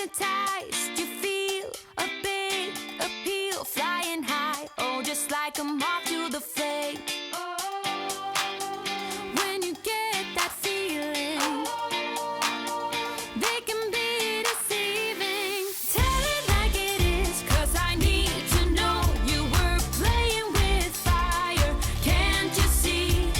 Magnetized, you feel a big appeal, flying high, oh, just like a moth to the flame. When you get that feeling, they can be deceiving. Tell it like it is, 'cause I need to know you were playing with fire. Can't you see?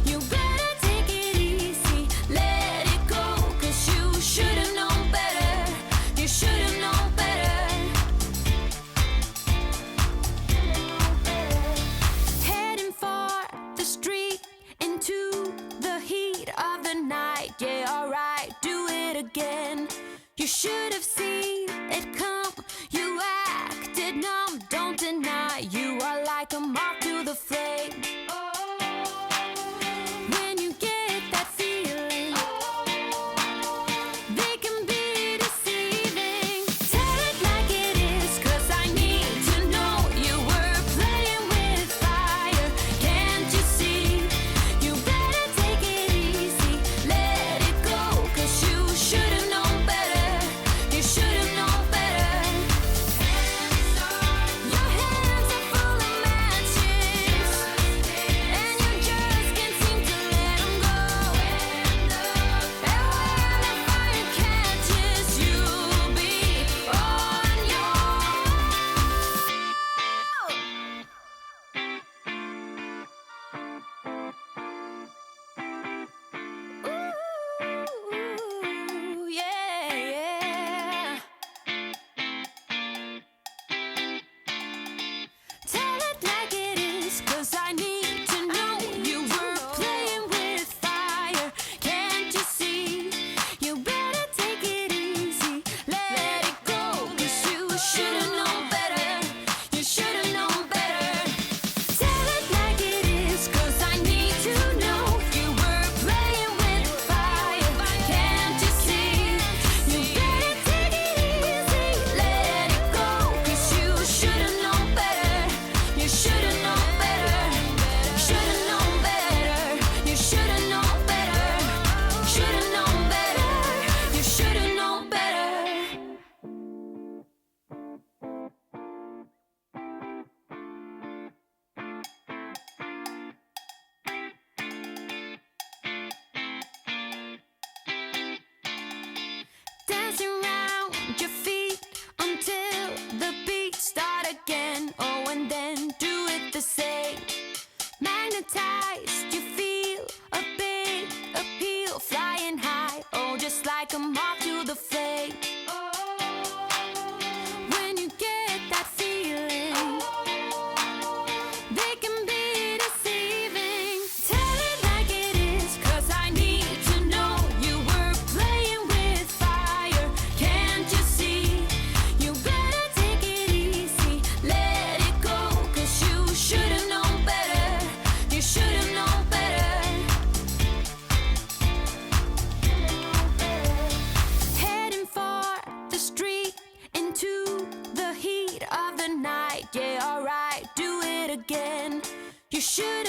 You better take it easy, let it go, 'cause you should have known better. You should have known better. Heading for the street into the heat of the night. Yeah, alright, do it again. You should have seen it come. You acted numb, don't deny. You are like a moth to the flame. When you get that feeling, they can be deceiving. Tell it like it is, 'cause I need to know you were playing with fire. Can't you see? You better take it easy, let it go, 'cause you should have known better. You should have known better. Your hands are full of matches, and you just can't seem to let them go. And when the fire catches, you'll be on your Ooh, yeah, yeah. Tell it like it is, 'cause I need to know you were playing with fire. Can't you see? You better take it easy, let it go, 'cause you should have known better. You should have known better. Tell it like it is, 'cause I need to know you were playing with fire. Can't you see? You better take it easy, let it go, 'cause you should have known better. You should have known better. Should have known better. You should have known better. Should have known better. You should have known better. Dancing round your feet until the beat start again. Oh, and then do it the same. Magnetized, you feel a big appeal, flying high, oh, just like a moth to the flame. When you get that feeling, they can be deceiving. Tell it like it is, 'cause I need to know you were playing with fire. Can't you see? You better take it easy, let it go, 'cause you should have known better. You should have known better. Heading for the street into the heat of the night. Yeah, alright, do it again. You should